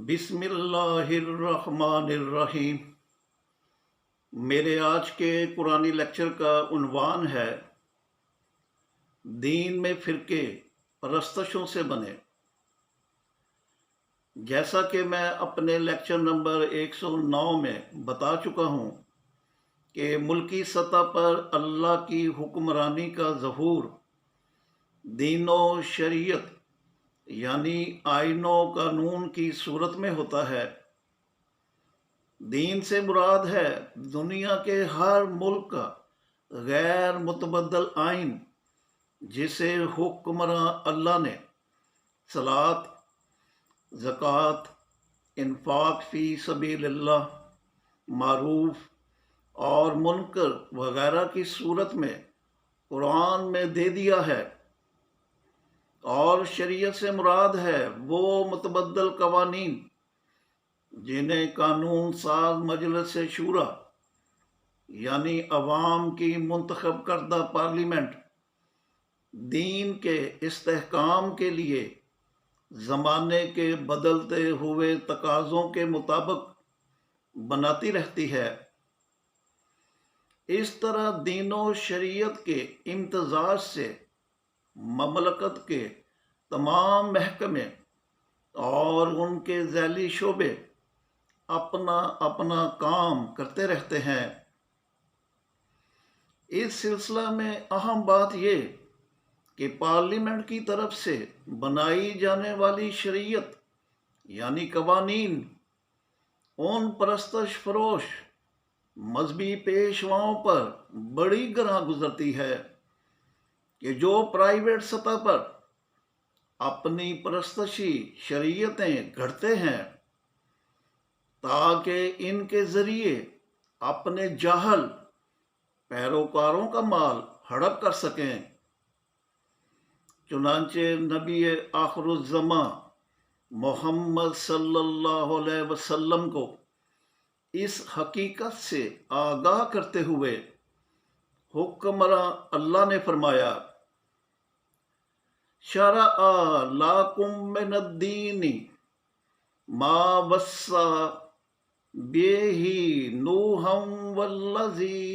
بسم اللہ الرحمن الرحیم۔ میرے آج کے قرآنی لیکچر کا عنوان ہے دین میں فرقے پرستشوں سے بنے۔ جیسا کہ میں اپنے لیکچر نمبر 109 میں بتا چکا ہوں کہ ملکی سطح پر اللہ کی حکمرانی کا ظہور دین و شریعت یعنی آئین و قانون کی صورت میں ہوتا ہے۔ دین سے مراد ہے دنیا کے ہر ملک کا غیر متبدل آئین جسے حکمراں اللہ نے صلاۃ، زکوٰۃ، انفاق فی سبیل اللہ، معروف اور منکر وغیرہ کی صورت میں قرآن میں دے دیا ہے، اور شریعت سے مراد ہے وہ متبدل قوانین جنہیں قانون ساز مجلس شورا یعنی عوام کی منتخب کردہ پارلیمنٹ دین کے استحکام کے لیے زمانے کے بدلتے ہوئے تقاضوں کے مطابق بناتی رہتی ہے۔ اس طرح دین و شریعت کے امتزاج سے مملکت کے تمام محکمے اور ان کے ذیلی شعبے اپنا اپنا کام کرتے رہتے ہیں۔ اس سلسلہ میں اہم بات یہ کہ پارلیمنٹ کی طرف سے بنائی جانے والی شریعت یعنی قوانین ان پرستش فروش مذہبی پیشواؤں پر بڑی گراں گزرتی ہے کہ جو پرائیویٹ سطح پر اپنی پرستشی شریعتیں گھڑتے ہیں تاکہ ان کے ذریعے اپنے جاہل پیروکاروں کا مال ہڑپ کر سکیں۔ چنانچہ نبی آخر الزماں محمد صلی اللہ علیہ وسلم کو اس حقیقت سے آگاہ کرتے ہوئے حکمراں اللہ نے فرمایا، شرع لکم من الدین ما وصی بہ نوحا والذی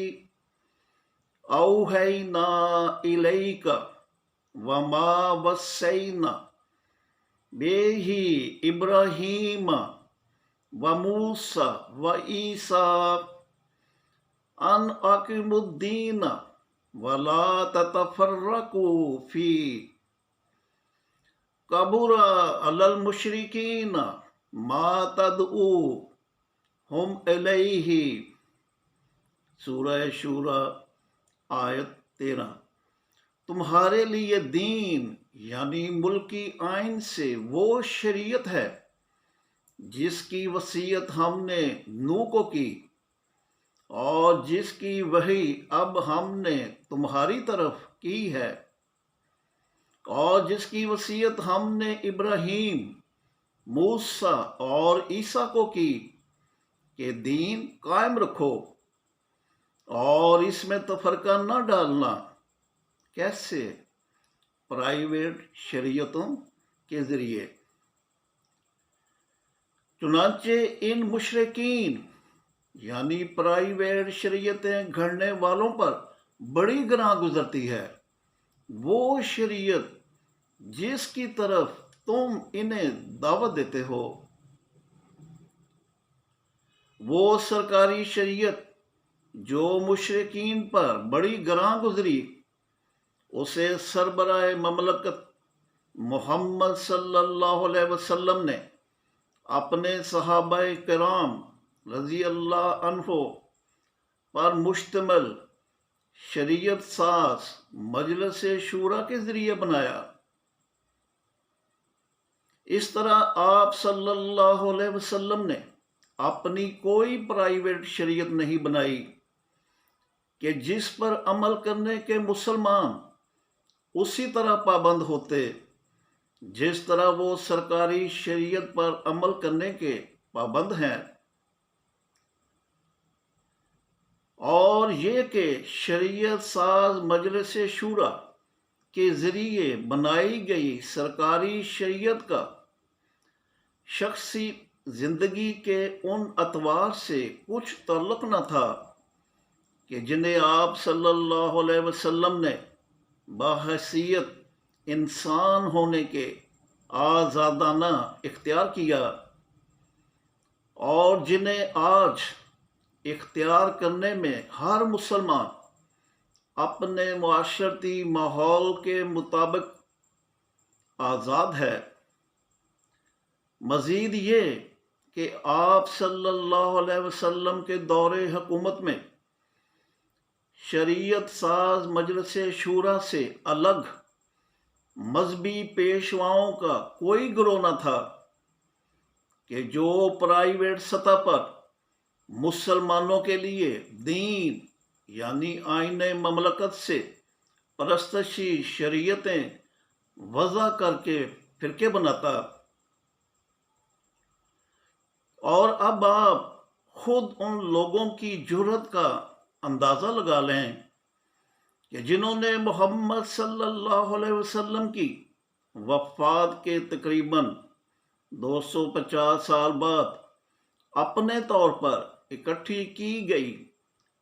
اوحینا الیک وما وصینا بہ ابراہیم وموسیٰ وعیسیٰ ان اقیموا الدین ولا تتفرقوا فیہ کبر علی المشرکین ما تدعوہم الیہ۔ سورہ شورى آیت 13۔ تمہارے لیے دین یعنی ملکی آئین سے وہ شریعت ہے جس کی وصیت ہم نے نوح کو کی اور جس کی وحی اب ہم نے تمہاری طرف کی ہے، اور جس کی وصیت ہم نے ابراہیم، موسیٰ اور عیسیٰ کو کی کہ دین قائم رکھو اور اس میں تفرقہ نہ ڈالنا۔ کیسے؟ پرائیویٹ شریعتوں کے ذریعے۔ چنانچہ ان مشرکین یعنی پرائیویٹ شریعتیں گھڑنے والوں پر بڑی گراں گزرتی ہے وہ شریعت جس کی طرف تم انہیں دعوت دیتے ہو۔ وہ سرکاری شریعت جو مشرکین پر بڑی گراں گزری اسے سربراہ مملکت محمد صلی اللہ علیہ وسلم نے اپنے صحابہ کرام رضی اللہ عنہ پر مشتمل شریعت ساز مجلس شورا کے ذریعے بنایا۔ اس طرح آپ صلی اللہ علیہ وسلم نے اپنی کوئی پرائیویٹ شریعت نہیں بنائی کہ جس پر عمل کرنے کے مسلمان اسی طرح پابند ہوتے جس طرح وہ سرکاری شریعت پر عمل کرنے کے پابند ہیں، اور یہ کہ شریعت ساز مجلس شورا کے ذریعے بنائی گئی سرکاری شریعت کا شخصی زندگی کے ان اطوار سے کچھ تعلق نہ تھا کہ جنہیں آپ صلی اللہ علیہ وسلم نے بحیثیت انسان ہونے کے آزادانہ اختیار کیا، اور جنہیں آج اختیار کرنے میں ہر مسلمان اپنے معاشرتی ماحول کے مطابق آزاد ہے۔ مزید یہ کہ آپ صلی اللہ علیہ وسلم کے دور حکومت میں شریعت ساز مجلس شورا سے الگ مذہبی پیشواؤں کا کوئی گروہ نہ تھا کہ جو پرائیویٹ سطح پر مسلمانوں کے لیے دین یعنی آئین مملکت سے پرستشی شریعتیں وضع کر کے فرقے بناتا۔ اور اب آپ خود ان لوگوں کی جرأت کا اندازہ لگا لیں کہ جنہوں نے محمد صلی اللہ علیہ وسلم کی وفات کے تقریباً 250 سال بعد اپنے طور پر اکٹھی کی گئی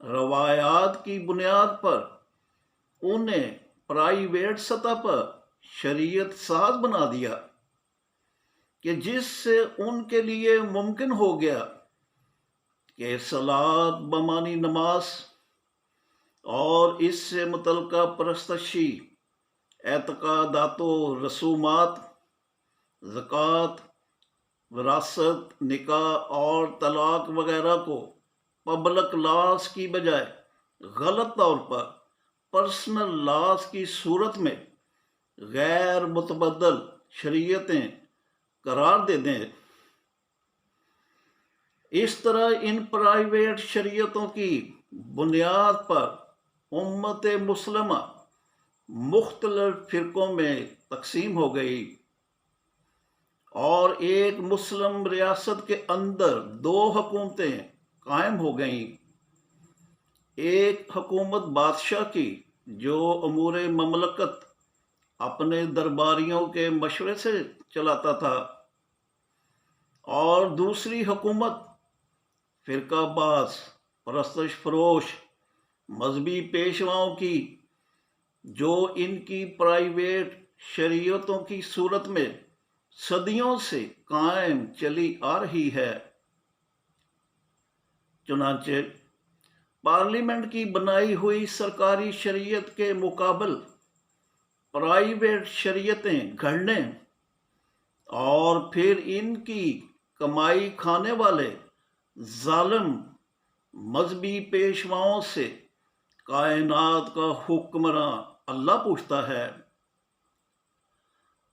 روایات کی بنیاد پر انہیں پرائیویٹ سطح پر شریعت ساز بنا دیا، کہ جس سے ان کے لیے ممکن ہو گیا کہ صلاۃ بمعنی نماز اور اس سے متعلقہ پرستشی اعتقادات و رسومات، زکوٰۃ، وراثت، نکاح اور طلاق وغیرہ کو پبلک لاز کی بجائے غلط طور پر پرسنل لاز کی صورت میں غیر متبدل شریعتیں قرار دے دیں۔ اس طرح ان پرائیویٹ شریعتوں کی بنیاد پر امت مسلمہ مختلف فرقوں میں تقسیم ہو گئی، اور ایک مسلم ریاست کے اندر 2 حکومتیں قائم ہو گئیں۔ ایک حکومت بادشاہ کی جو امور مملکت اپنے درباریوں کے مشورے سے چلاتا تھا، اور دوسری حکومت فرقہ باز پرستش فروش مذہبی پیشواؤں کی، جو ان کی پرائیویٹ شریعتوں کی صورت میں صدیوں سے قائم چلی آ رہی ہے۔ چنانچہ پارلیمنٹ کی بنائی ہوئی سرکاری شریعت کے مقابل پرائیویٹ شریعتیں گھڑنے اور پھر ان کی کمائی کھانے والے ظالم مذہبی پیشواؤں سے کائنات کا حکمراں اللہ پوچھتا ہے،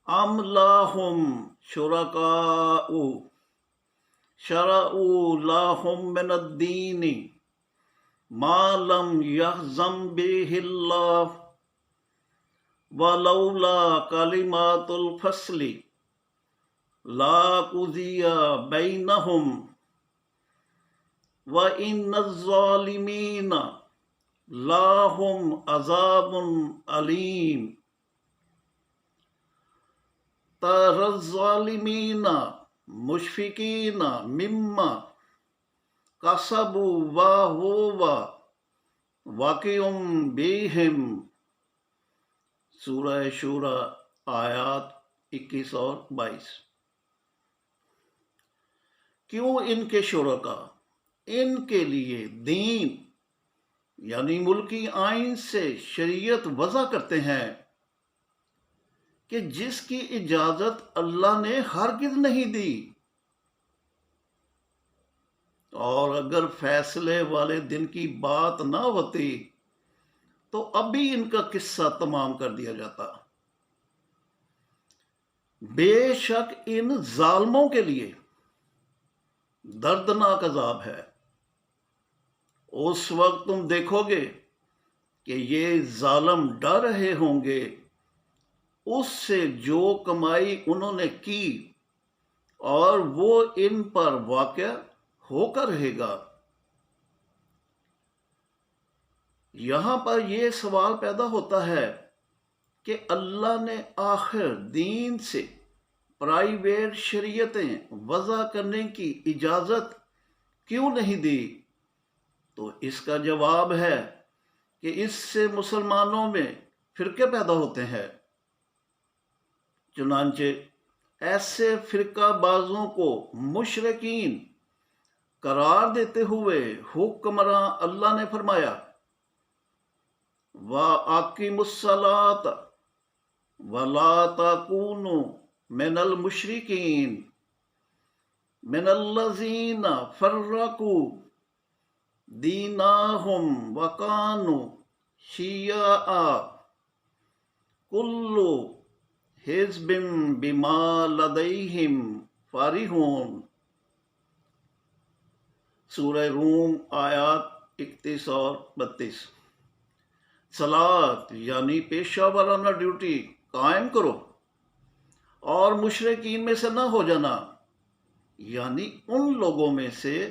ام لہم شرکاء شرعوا لہم من الدین ما لم یأذن بہ اللہ ولولا کلمات الفصل لاقضی بینہم وَإِنَّ الظَّالِمِينَ لَهُمْ عَذَابٌ أَلِيمٌ تَرَى الظَّالِمِينَ مُشْفِقِينَ مِمَّا كَسَبُوا وَهُوَ واقع بِهِمْ۔ سورہ شورى آیات 21 اور 22۔ کیوں ان کے شرکا ان کے لیے دین یعنی ملکی آئین سے شریعت وضع کرتے ہیں کہ جس کی اجازت اللہ نے ہرگز نہیں دی، اور اگر فیصلے والے دن کی بات نہ ہوتی تو ابھی ان کا قصہ تمام کر دیا جاتا۔ بے شک ان ظالموں کے لیے دردناک عذاب ہے۔ اس وقت تم دیکھو گے کہ یہ ظالم ڈر رہے ہوں گے اس سے جو کمائی انہوں نے کی، اور وہ ان پر واقع ہو کر رہے گا۔ یہاں پر یہ سوال پیدا ہوتا ہے کہ اللہ نے آخر دین سے پرائیویٹ شریعتیں وضع کرنے کی اجازت کیوں نہیں دی؟ تو اس کا جواب ہے کہ اس سے مسلمانوں میں فرقے پیدا ہوتے ہیں۔ چنانچہ ایسے فرقہ بازوں کو مشرکین قرار دیتے ہوئے حکمراں اللہ نے فرمایا وَأَقِیمُوا الصَّلَاةَ وَلَا تَکُونُوا مِنَ الْمُشْرِکِینَ مِنَ الَّذِینَ فَرَّقُوا دِینَهُمْ وَكَانُوا شِیَعًا کُلُّ حِزْبٍ بِمَا لَدَیْہِمْ فَرِحُونَ۔ سورہ روم آیات 31 اور 32۔ صلاۃ یعنی پیشہ ورانہ ڈیوٹی قائم کرو اور مشرکین میں سے نہ ہو جانا، یعنی ان لوگوں میں سے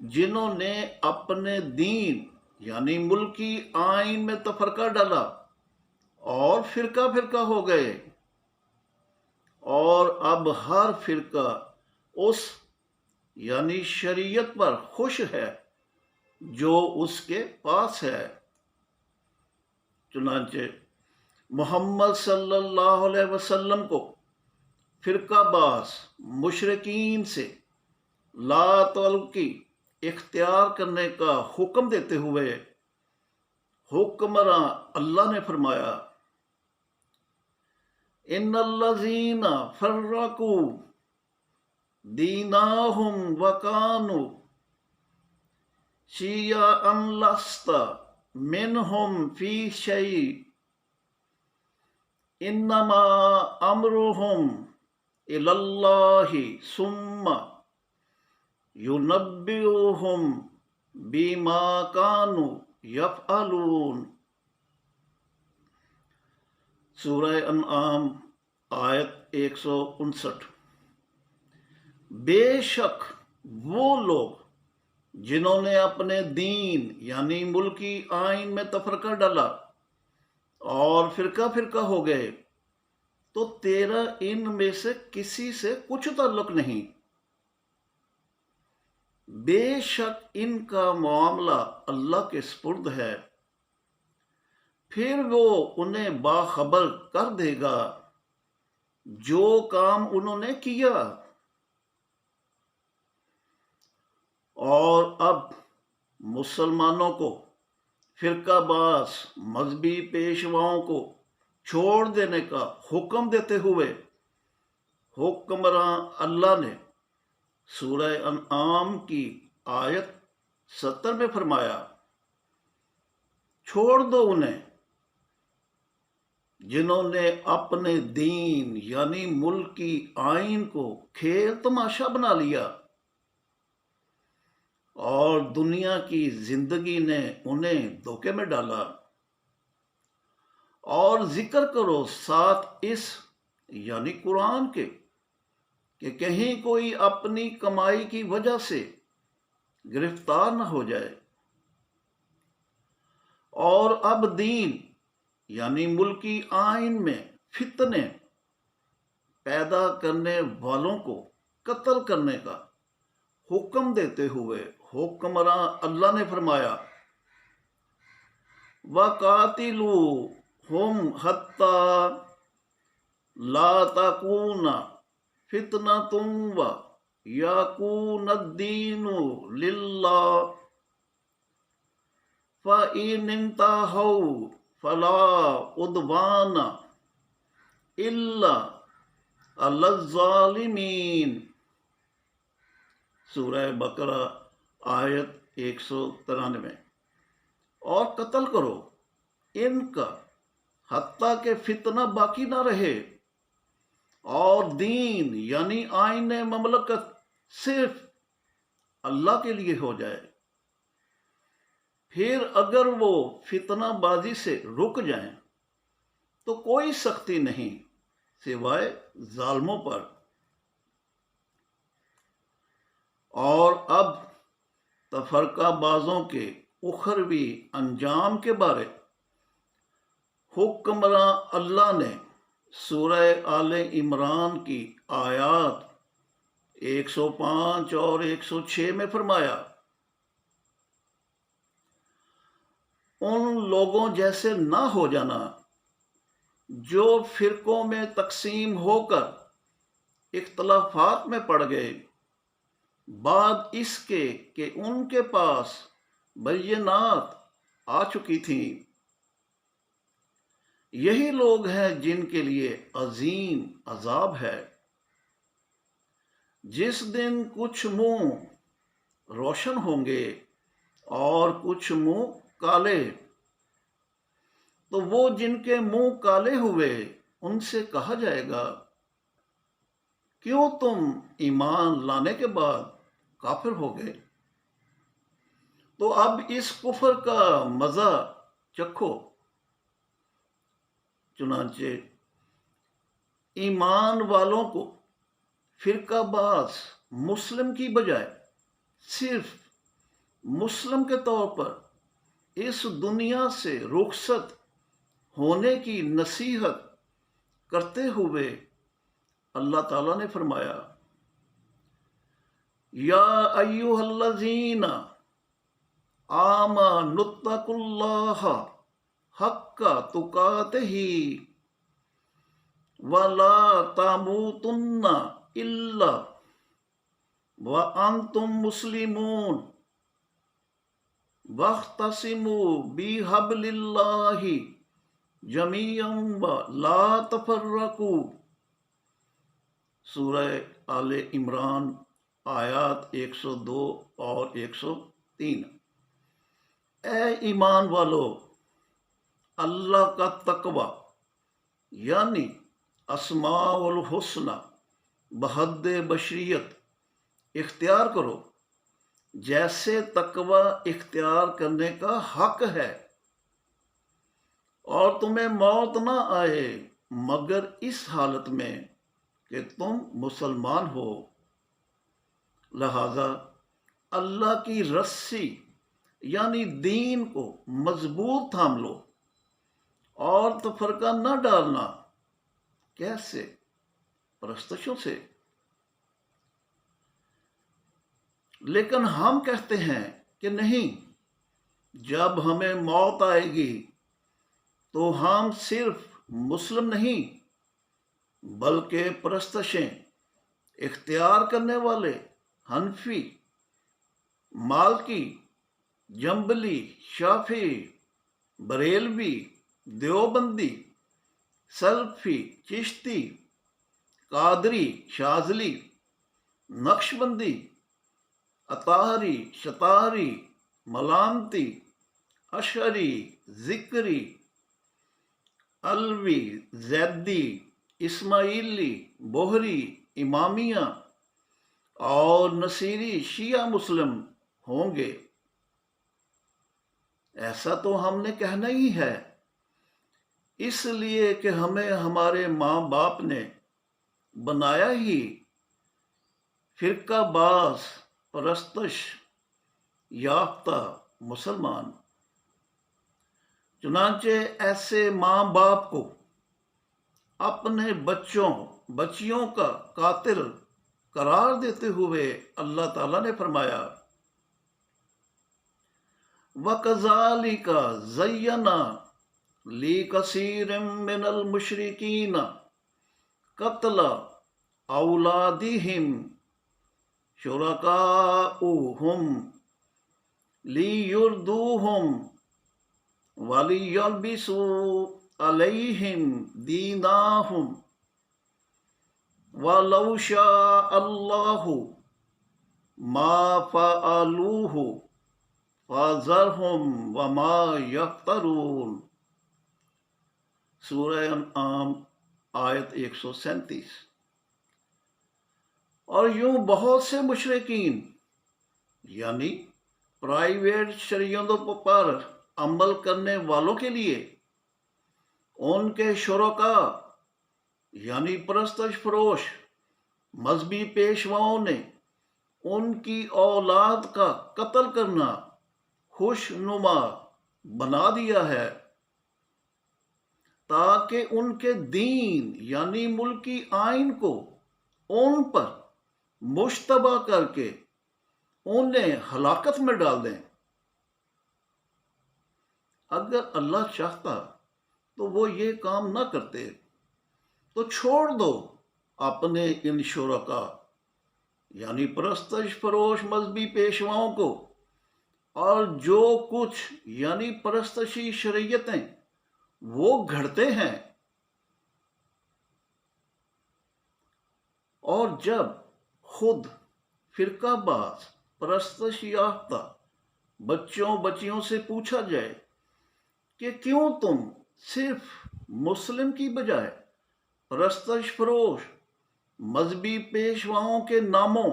جنہوں نے اپنے دین یعنی ملکی آئین میں تفرقہ ڈالا اور فرقہ فرقہ ہو گئے، اور اب ہر فرقہ اس یعنی شریعت پر خوش ہے جو اس کے پاس ہے۔ چنانچہ محمد صلی اللہ علیہ وسلم کو فرقہ باز مشرکین سے لا تعلقی اختیار کرنے کا حکم دیتے ہوئے حکمراں اللہ نے فرمایا ان الذین فرقوا دینہم وکانوا شیعا لست منہم فی شیء انما امرہم الی اللہ ثم ینبئہم بما کانوا یفعلون۔ سورہ انعام آیت 159۔ بے شک وہ لوگ جنہوں نے اپنے دین یعنی ملکی آئین میں تفرقہ ڈالا اور فرقہ فرقہ ہو گئے، تو تیرا ان میں سے کسی سے کچھ تعلق نہیں، بے شک ان کا معاملہ اللہ کے سپرد ہے، پھر وہ انہیں باخبر کر دے گا جو کام انہوں نے کیا۔ اور اب مسلمانوں کو فرقہ باز مذہبی پیشواؤں کو چھوڑ دینے کا حکم دیتے ہوئے حکمراں اللہ نے سورہ انعام کی آیت 70 میں فرمایا چھوڑ دو انہیں جنہوں نے اپنے دین یعنی ملک کی آئین کو کھیل تماشا بنا لیا اور دنیا کی زندگی نے انہیں دھوکے میں ڈالا، اور ذکر کرو ساتھ اس یعنی قرآن کے کہ کہیں کوئی اپنی کمائی کی وجہ سے گرفتار نہ ہو جائے، اور اب دین یعنی ملکی آئین میں فتنے پیدا کرنے والوں کو قتل کرنے کا حکم دیتے ہوئے حکمراں اللہ نے فرمایا وَقَاتِلُوهُمْ حَتَّى لَا تَكُونَ فِتْنَةٌ وَيَكُونَ الدِّينُ لِلَّهِ فَإِنِ انْتَهَوْا فَلَا عُدْوَانَ إِلَّا عَلَى الظَّالِمِينَ۔ سورہ بقرہ آیت 193۔ اور قتل کرو ان کا حتیٰ کہ فتنہ باقی نہ رہے اور دین یعنی آئین مملکت صرف اللہ کے لیے ہو جائے، پھر اگر وہ فتنہ بازی سے رک جائیں تو کوئی سختی نہیں سوائے ظالموں پر۔ اور اب تفرقہ بازوں کے اخروی انجام کے بارے حکمراں اللہ نے سورہ آل عمران کی آیات 105 اور 106 میں فرمایا، ان لوگوں جیسے نہ ہو جانا جو فرقوں میں تقسیم ہو کر اختلافات میں پڑ گئے بعد اس کے کہ ان کے پاس بینات آ چکی تھیں۔ یہی لوگ ہیں جن کے لیے عظیم عذاب ہے۔ جس دن کچھ منہ روشن ہوں گے اور کچھ منہ کالے، تو وہ جن کے منہ کالے ہوئے ان سے کہا جائے گا، کیوں تم ایمان لانے کے بعد کافر ہو گئے؟ تو اب اس کفر کا مزہ چکھو۔ چنانچہ ایمان والوں کو فرقہ باز مسلم کی بجائے صرف مسلم کے طور پر اس دنیا سے رخصت ہونے کی نصیحت کرتے ہوئے اللہ تعالیٰ نے فرمایا، یا ایھا الذین آمنوا اتقوا اللہ حق تقاتہ ولا تموتن الا وانتم مسلمون واعتصموا بحبل اللہ جمیعا ولا تفرقوا۔ سورہ آل عمران آیات 102 اور 103۔ اے ایمان والو، اللہ کا تقوی یعنی اسماء الحسنی بحد بشریت اختیار کرو جیسے تقوی اختیار کرنے کا حق ہے، اور تمہیں موت نہ آئے مگر اس حالت میں کہ تم مسلمان ہو۔ لہذا اللہ کی رسی یعنی دین کو مضبوط تھام لو اور تفرقہ نہ ڈالنا۔ کیسے؟ پرستشوں سے۔ لیکن ہم کہتے ہیں کہ نہیں، جب ہمیں موت آئے گی تو ہم صرف مسلم نہیں بلکہ پرستشیں اختیار کرنے والے حنفی، مالکی، جنبلی، شافعی، بریلوی، دیوبندی، سلفی، چشتی، قادری، شاذلی، نقشبندی، اطہری، شطاری، ملامتی، اشعری، ذکری، علوی، زیدی، اسماعیلی، بوہری، امامیہ اور نصیری شیعہ مسلم ہوں گے۔ ایسا تو ہم نے کہنا ہی ہے، اس لیے کہ ہمیں ہمارے ماں باپ نے بنایا ہی فرقہ باز پرستش یافتہ مسلمان۔ چنانچہ ایسے ماں باپ کو اپنے بچیوں کا قاتل قرار دیتے ہوئے اللہ تعالیٰ نے فرمایا، وَكَذَلِكَ زَيَّنَا لِكَثِيرٍ مِّنَ الْمُشْرِكِينَ قَتْلَ أَوْلَادِهِمْ شُرَكَاؤُهُمْ لِيُرْدُوهُمْ وَلِيَلْبِسُوا عَلَيْهِمْ دِينَهُمْ وَلَوْ شَاءَ اللَّهُ مَا فَعَلُوهُ فَذَرْهُمْ وَمَا يَفْتَرُونَ۔ سورہ انعام آیت 137۔ اور یوں بہت سے مشرکین یعنی پرائیویٹ شریعتوں پر عمل کرنے والوں کے لیے ان کے شرکاء یعنی پرستش فروش مذہبی پیشواؤں نے ان کی اولاد کا قتل کرنا خوش نما بنا دیا ہے، تاکہ ان کے دین یعنی ملکی آئین کو ان پر مشتبہ کر کے انہیں ہلاکت میں ڈال دیں۔ اگر اللہ چاہتا تو وہ یہ کام نہ کرتے، تو چھوڑ دو اپنے ان شرکا یعنی پرستش فروش مذہبی پیشواؤں کو، اور جو کچھ یعنی پرستشی شریعتیں وہ گھڑتے ہیں، اور جب خود فرقہ باز پرستش یافتہ بچوں بچیوں سے پوچھا جائے کہ کیوں تم صرف مسلم کی بجائے پرستش فروش مذہبی پیشواؤں کے ناموں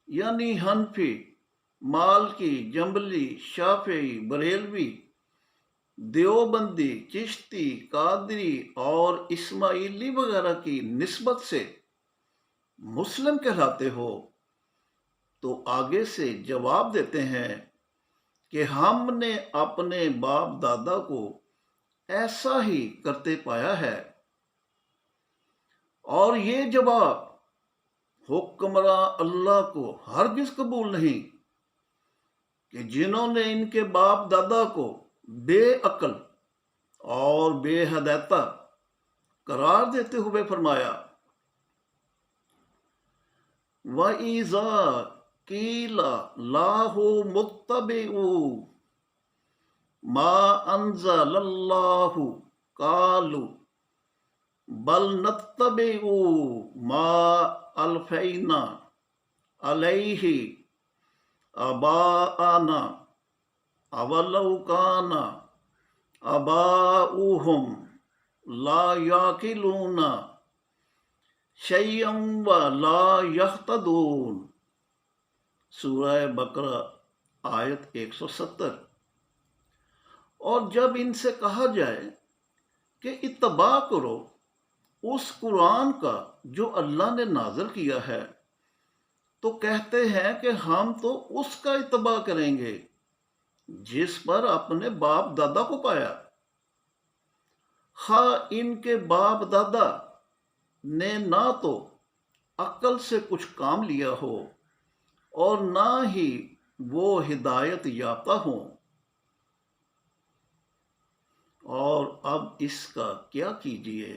یعنی حنفی، مالکی، جنبلی، شافعی، بریلوی، دیوبندی، چشتی، قادری اور اسماعیلی وغیرہ کی نسبت سے مسلم کہلاتے ہو، تو آگے سے جواب دیتے ہیں کہ ہم نے اپنے باپ دادا کو ایسا ہی کرتے پایا ہے، اور یہ جواب حکمراں اللہ کو ہرگز قبول نہیں کہ جنہوں نے ان کے باپ دادا کو بے عقل اور بے ہدایتہ قرار دیتے ہوئے فرمایا وَإِذَا قِيلَ لَهُمُ اتَّبِعُوا مَا أَنزَلَ اللَّهُ قَالُوا بَلْ نَتَّبِعُ مَا أَلْفَيْنَا عَلَيْهِ آبَاءَنَا أَوَلَوْ كَانَ آبَاؤُهُمْ لَا يَعْقِلُونَ شَيْئًا وَلَا يَهْتَدُونَ۔ سورہ بقرہ آیت 170۔ اور جب ان سے کہا جائے کہ اتباع کرو اس قرآن کا جو اللہ نے نازل کیا ہے، تو کہتے ہیں کہ ہم تو اس کا اتباع کریں گے جس پر اپنے باپ دادا کو پایا، خواہ ان کے باپ دادا نے نہ تو عقل سے کچھ کام لیا ہو اور نہ ہی وہ ہدایت یافتہ ہوں۔ اور اب اس کا کیا کیجیے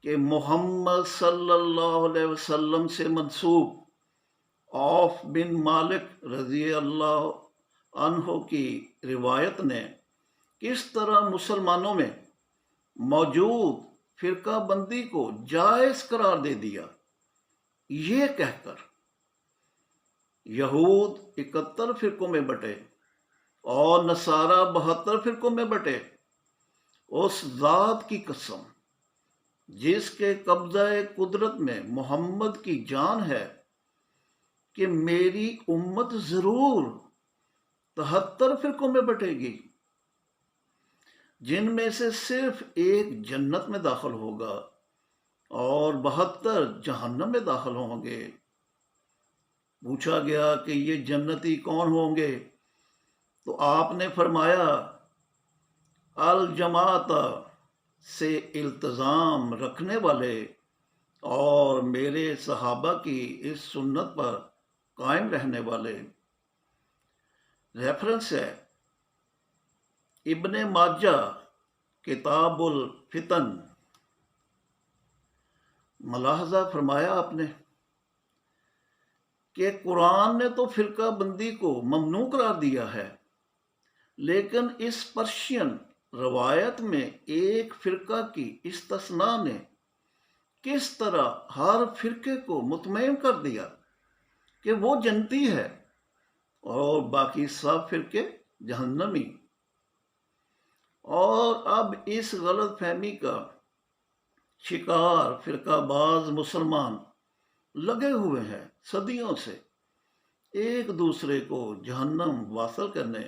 کہ محمد صلی اللہ علیہ وسلم سے منسوب عوف بن مالک رضی اللہ عنہ کی روایت نے کس طرح مسلمانوں میں موجود فرقہ بندی کو جائز قرار دے دیا، یہ کہہ کر یہود 71 فرقوں میں بٹے اور نصارہ 72 فرقوں میں بٹے۔ اس ذات کی قسم جس کے قبضہ قدرت میں محمد کی جان ہے کہ میری امت ضرور 73 فرقوں میں بٹے گی، جن میں سے صرف ایک جنت میں داخل ہوگا اور 72 جہنم میں داخل ہوں گے۔ پوچھا گیا کہ یہ جنتی کون ہوں گے، تو آپ نے فرمایا الجماعت سے التزام رکھنے والے اور میرے صحابہ کی اس سنت پر قائم رہنے والے۔ ریفرنس ہے ابن ماجہ کتاب الفتن۔ ملاحظہ فرمایا آپ نے کہ قرآن نے تو فرقہ بندی کو ممنوع قرار دیا ہے، لیکن اس پرشین روایت میں ایک فرقہ کی استثناء نے کس طرح ہر فرقے کو مطمئن کر دیا کہ وہ جنتی ہے اور باقی سب فرقے جہنمی۔ اور اب اس غلط فہمی کا شکار فرقہ باز مسلمان لگے ہوئے ہیں صدیوں سے ایک دوسرے کو جہنم واصل کرنے،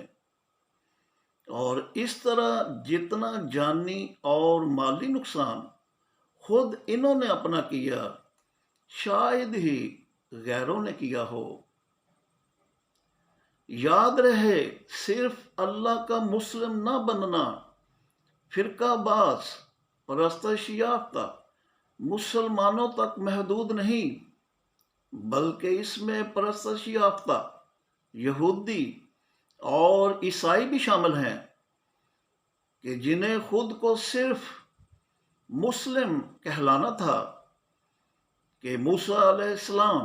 اور اس طرح جتنا جانی اور مالی نقصان خود انہوں نے اپنا کیا، شاید ہی غیروں نے کیا ہو۔ یاد رہے صرف اللہ کا مسلم نہ بننا فرقہ باز پرستش یافتہ مسلمانوں تک محدود نہیں، بلکہ اس میں پرستش یافتہ یہودی اور عیسائی بھی شامل ہیں، کہ جنہیں خود کو صرف مسلم کہلانا تھا، کہ موسیٰ علیہ السلام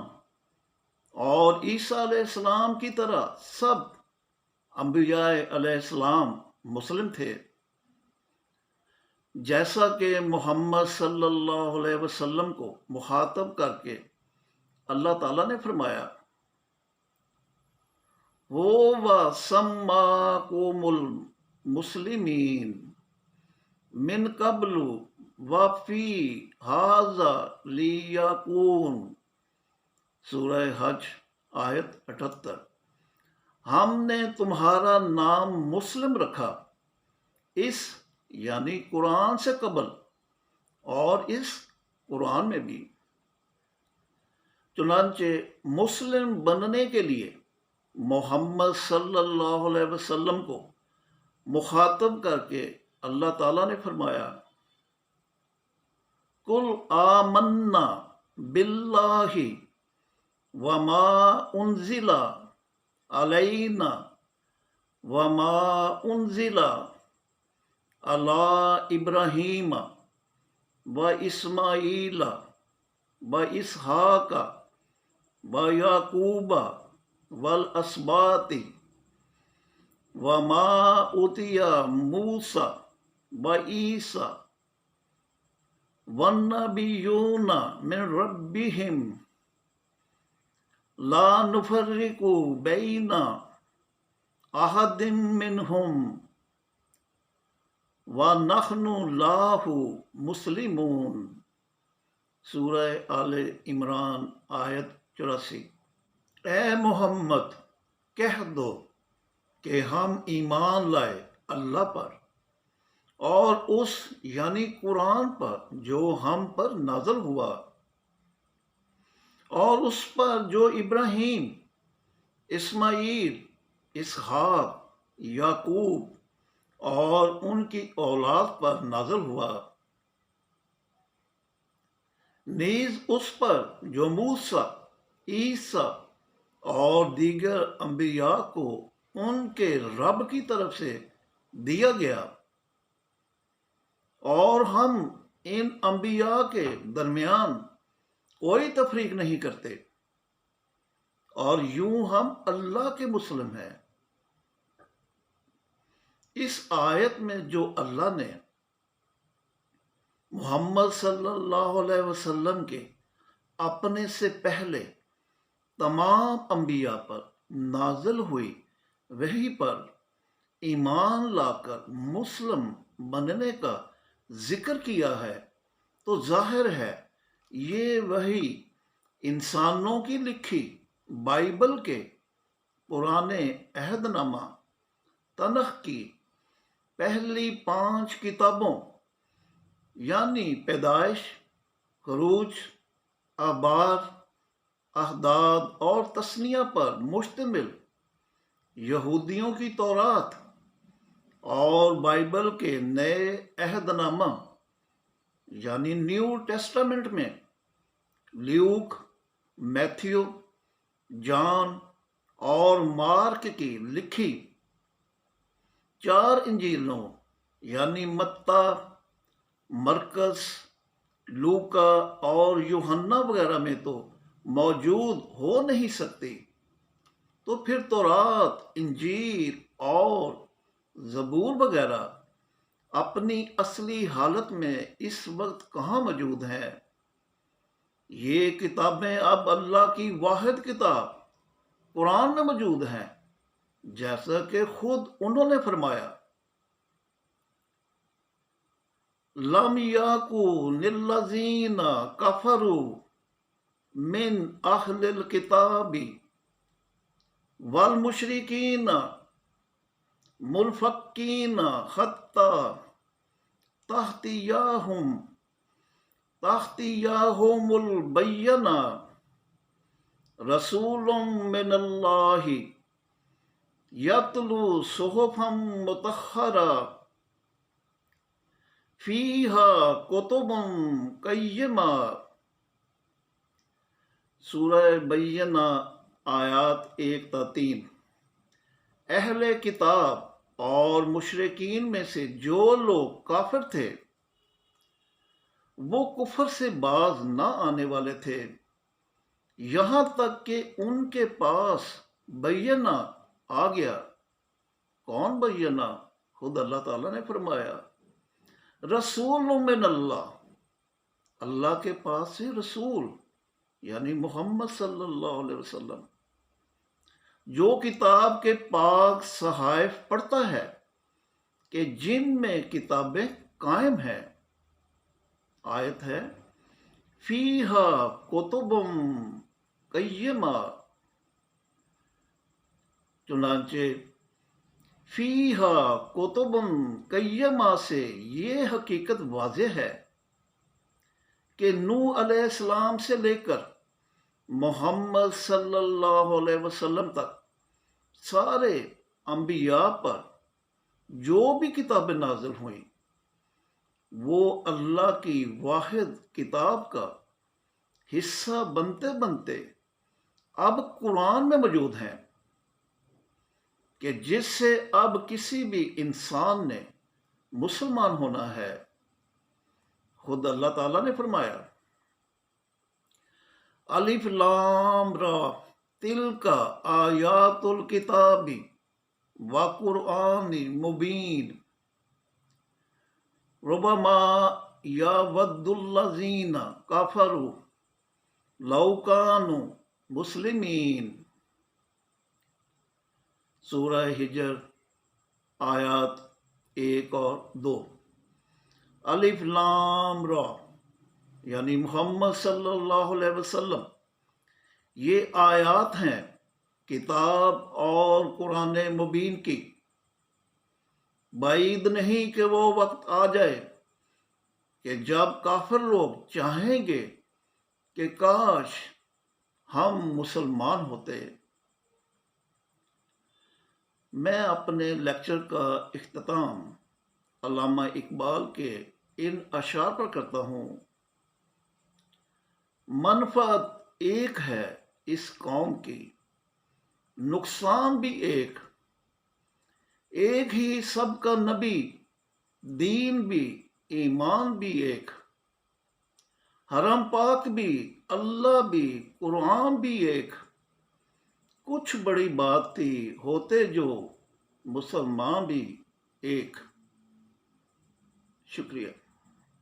اور عیسیٰ علیہ السلام کی طرح سب انبیاء علیہ السلام مسلم تھے، جیسا کہ محمد صلی اللہ علیہ وسلم کو مخاطب کر کے اللہ تعالیٰ نے فرمایا، هو سماکم المسلمین من قبل وفی ھذا لیکون، سورہ حج آیت 78۔ ہم نے تمہارا نام مسلم رکھا اس یعنی قرآن سے قبل اور اس قرآن میں بھی۔ چنانچہ مسلم بننے کے لیے محمد صلی اللہ علیہ وسلم کو مخاطب کر کے اللہ تعالیٰ نے فرمایا، قل آمنا باللہ وما انزل علینا وما انزل علی ابراہیم و اسماعیل و اسحاق و یعقوب والاسباط وما اوتی موسیٰ و عیسیٰ والنبیون من ربہم لا نفرق بین احد منہم وَنَحْنُ لَهُ مُسْلِمُونَ، سورہ آل عمران آیت 84۔ اے محمد کہہ دو کہ ہم ایمان لائے اللہ پر اور اس یعنی قرآن پر جو ہم پر نازل ہوا، اور اس پر جو ابراہیم، اسماعیل، اسحاق، یعقوب اور ان کی اولاد پر نازل ہوا، نیز اس پر جو موسیٰ، عیسیٰ اور دیگر انبیاء کو ان کے رب کی طرف سے دیا گیا، اور ہم ان انبیاء کے درمیان کوئی تفریق نہیں کرتے، اور یوں ہم اللہ کے مسلم ہیں۔ اس آیت میں جو اللہ نے محمد صلی اللہ علیہ وسلم کے اپنے سے پہلے تمام انبیاء پر نازل ہوئی وحی پر ایمان لا کر مسلم بننے کا ذکر کیا ہے، تو ظاہر ہے یہ وحی انسانوں کی لکھی بائبل کے پرانے عہد نامہ تنخ کی پہلی 5 کتابوں یعنی پیدائش، خروج، اخبار، احداد اور تثنیہ پر مشتمل یہودیوں کی تورات اور بائبل کے نئے عہد نامہ یعنی نیو ٹیسٹامنٹ میں لیوک، میتھیو، جان اور مارک کی لکھی 4 انجیلوں یعنی متی، مرکز، لوکا اور یوحنا وغیرہ میں تو موجود ہو نہیں سکتی، تو پھر تورات، انجیل اور زبور وغیرہ اپنی اصلی حالت میں اس وقت کہاں موجود ہیں؟ یہ کتابیں اب اللہ کی واحد کتاب قرآن میں موجود ہیں، جیسا کہ خود انہوں نے فرمایا، لم یکن الذین کفروا من اہل الکتاب والمشرکین منفکین حتی تأتیہم البینہ رسول من اللہ یتلو صحفا مطہرہ فیہا کتب قیمہ، سورہ بینہ آیات 1 تا 3۔ اہل کتاب اور مشرکین میں سے جو لوگ کافر تھے وہ کفر سے باز نہ آنے والے تھے یہاں تک کہ ان کے پاس بینہ آ گیا۔ کون بینہ؟ خود اللہ تعالیٰ نے فرمایا رسول من اللہ، اللہ کے پاس سے رسول یعنی محمد صلی اللہ علیہ وسلم، جو کتاب کے پاک صحائف پڑھتا ہے کہ جن میں کتابیں قائم ہیں۔ آیت ہے فیہا کتب قیمہ، چنانچہ فیہا کتب قیمہ سے یہ حقیقت واضح ہے کہ نوح علیہ السلام سے لے کر محمد صلی اللہ علیہ وسلم تک سارے انبیاء پر جو بھی کتابیں نازل ہوئیں وہ اللہ کی واحد کتاب کا حصہ بنتے بنتے اب قرآن میں موجود ہیں، کہ جس سے اب کسی بھی انسان نے مسلمان ہونا ہے۔ خود اللہ تعالیٰ نے فرمایا الف لام را تلک آیات الکتاب و قرآن مبین ربما یود الذین کفروا لو کانوا مسلمین، سورہ ہجر آیات 1 اور 2۔ الف لام را یعنی محمد صلی اللہ علیہ وسلم، یہ آیات ہیں کتاب اور قرآن مبین کی۔ بعید نہیں کہ وہ وقت آ جائے کہ جب کافر لوگ چاہیں گے کہ کاش ہم مسلمان ہوتے۔ میں اپنے لیکچر کا اختتام علامہ اقبال کے ان اشعار پر کرتا ہوں۔ منفعت ایک ہے اس قوم کی، نقصان بھی ایک ہی سب کا نبی، دین بھی ایمان بھی ایک، حرم پاک بھی اللہ بھی قرآن بھی ایک، کچھ بڑی بات تھی ہوتے جو مسلمان بھی ایک۔ شکریہ۔